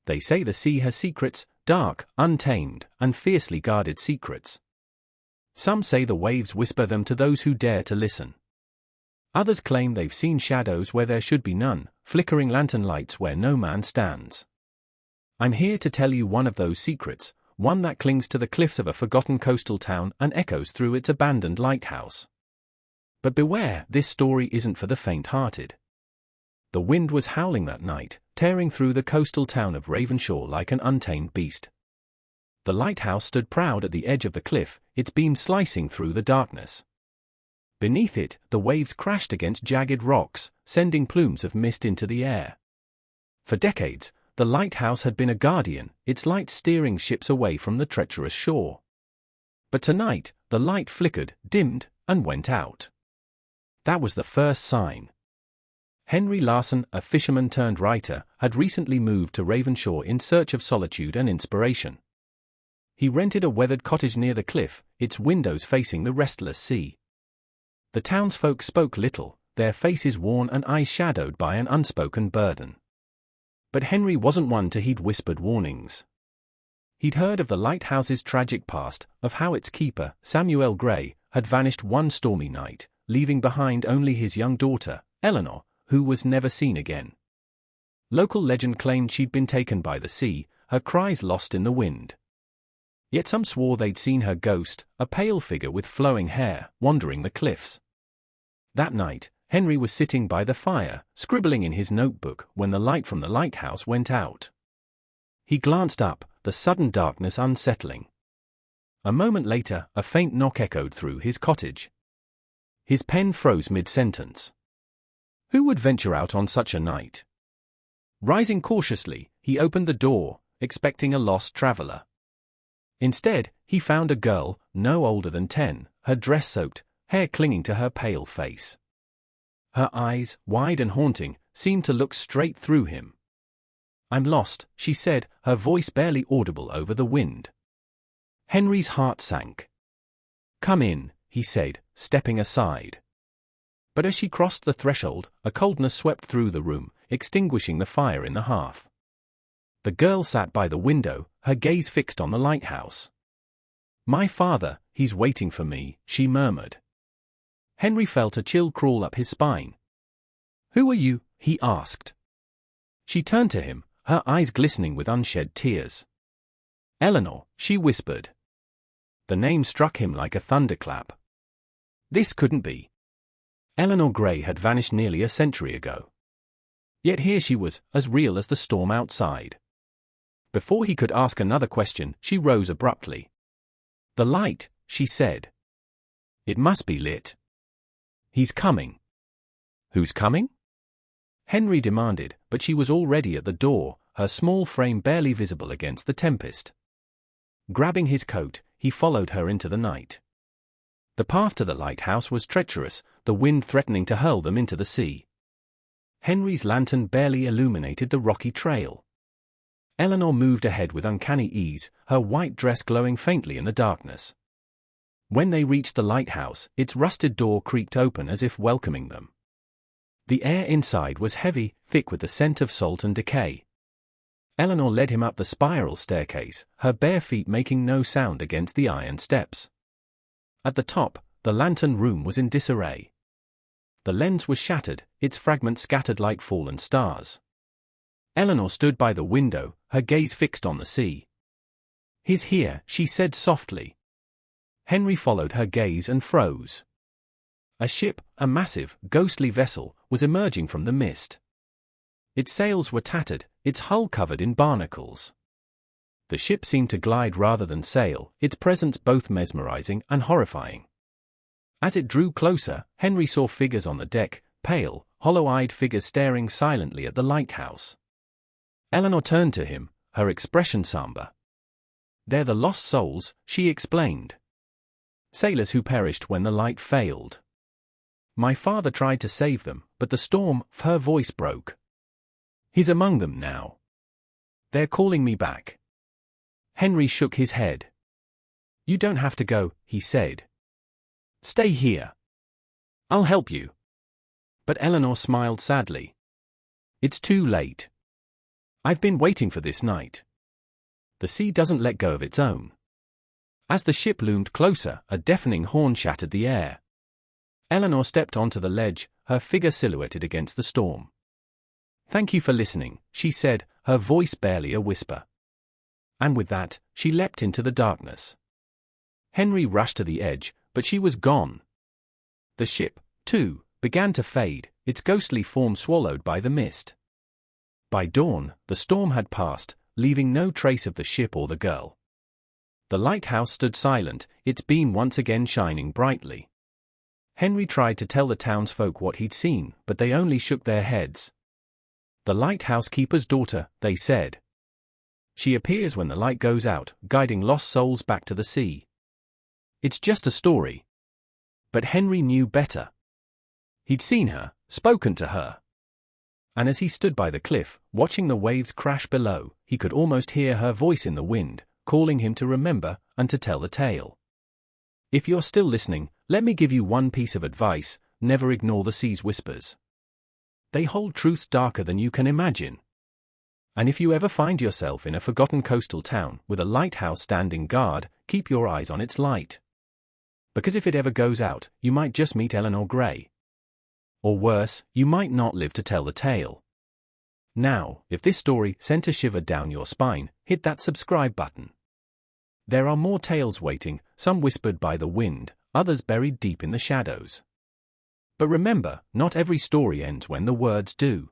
They say the sea has secrets, dark, untamed, and fiercely guarded secrets. Some say the waves whisper them to those who dare to listen. Others claim they've seen shadows where there should be none, flickering lantern lights where no man stands. I'm here to tell you one of those secrets, one that clings to the cliffs of a forgotten coastal town and echoes through its abandoned lighthouse. But beware, this story isn't for the faint-hearted. The wind was howling that night, tearing through the coastal town of Ravenshaw like an untamed beast. The lighthouse stood proud at the edge of the cliff, its beams slicing through the darkness. Beneath it, the waves crashed against jagged rocks, sending plumes of mist into the air. For decades, the lighthouse had been a guardian, its light steering ships away from the treacherous shore. But tonight, the light flickered, dimmed, and went out. That was the first sign. Henry Larson, a fisherman-turned-writer, had recently moved to Ravenshaw in search of solitude and inspiration. He rented a weathered cottage near the cliff, its windows facing the restless sea. The townsfolk spoke little, their faces worn and eyes shadowed by an unspoken burden. But Henry wasn't one to heed whispered warnings. He'd heard of the lighthouse's tragic past, of how its keeper, Samuel Gray, had vanished one stormy night, leaving behind only his young daughter, Eleanor, who was never seen again. Local legend claimed she'd been taken by the sea, her cries lost in the wind. Yet some swore they'd seen her ghost, a pale figure with flowing hair, wandering the cliffs. That night, Henry was sitting by the fire, scribbling in his notebook, when the light from the lighthouse went out. He glanced up, the sudden darkness unsettling. A moment later, a faint knock echoed through his cottage. His pen froze mid-sentence. Who would venture out on such a night? Rising cautiously, he opened the door, expecting a lost traveler. Instead, he found a girl, no older than 10, her dress soaked, hair clinging to her pale face. Her eyes, wide and haunting, seemed to look straight through him. "I'm lost," she said, her voice barely audible over the wind. Henry's heart sank. "Come in," he said, stepping aside. But as she crossed the threshold, a coldness swept through the room, extinguishing the fire in the hearth. The girl sat by the window, her gaze fixed on the lighthouse. "My father, he's waiting for me," she murmured. Henry felt a chill crawl up his spine. "Who are you?" he asked. She turned to him, her eyes glistening with unshed tears. "Eleanor," she whispered. The name struck him like a thunderclap. This couldn't be. Eleanor Gray had vanished nearly a century ago. Yet here she was, as real as the storm outside. Before he could ask another question, she rose abruptly. "The light," she said. "It must be lit." "He's coming." "Who's coming?" Henry demanded, but she was already at the door, her small frame barely visible against the tempest. Grabbing his coat, he followed her into the night. The path to the lighthouse was treacherous, the wind threatening to hurl them into the sea. Henry's lantern barely illuminated the rocky trail. Eleanor moved ahead with uncanny ease, her white dress glowing faintly in the darkness. When they reached the lighthouse, its rusted door creaked open as if welcoming them. The air inside was heavy, thick with the scent of salt and decay. Eleanor led him up the spiral staircase, her bare feet making no sound against the iron steps. At the top, the lantern room was in disarray. The lens was shattered, its fragments scattered like fallen stars. Eleanor stood by the window, her gaze fixed on the sea. "He's here," she said softly. Henry followed her gaze and froze. A ship, a massive, ghostly vessel, was emerging from the mist. Its sails were tattered, its hull covered in barnacles. The ship seemed to glide rather than sail, its presence both mesmerizing and horrifying. As it drew closer, Henry saw figures on the deck, pale, hollow-eyed figures staring silently at the lighthouse. Eleanor turned to him, her expression somber. "They're the lost souls," she explained. "Sailors who perished when the light failed. My father tried to save them, but the storm," her voice broke. "He's among them now. They're calling me back." Henry shook his head. "You don't have to go," he said. "Stay here. I'll help you." But Eleanor smiled sadly. "It's too late. I've been waiting for this night. The sea doesn't let go of its own. As the ship loomed closer, a deafening horn shattered the air. Eleanor stepped onto the ledge, her figure silhouetted against the storm. "Thank you for listening," she said, her voice barely a whisper. And with that, she leapt into the darkness. Henry rushed to the edge, but she was gone. The ship, too, began to fade, its ghostly form swallowed by the mist. By dawn, the storm had passed, leaving no trace of the ship or the girl. The lighthouse stood silent, its beam once again shining brightly. Henry tried to tell the townsfolk what he'd seen, but they only shook their heads. "The lighthouse keeper's daughter," they said. "She appears when the light goes out, guiding lost souls back to the sea. It's just a story." But Henry knew better. He'd seen her, spoken to her. And as he stood by the cliff, watching the waves crash below, he could almost hear her voice in the wind, calling him to remember and to tell the tale. If you're still listening, let me give you one piece of advice: never ignore the sea's whispers. They hold truths darker than you can imagine. And if you ever find yourself in a forgotten coastal town with a lighthouse standing guard, keep your eyes on its light. Because if it ever goes out, you might just meet Eleanor Gray. Or worse, you might not live to tell the tale. Now, if this story sent a shiver down your spine, hit that subscribe button. There are more tales waiting, some whispered by the wind, others buried deep in the shadows. But remember, not every story ends when the words do.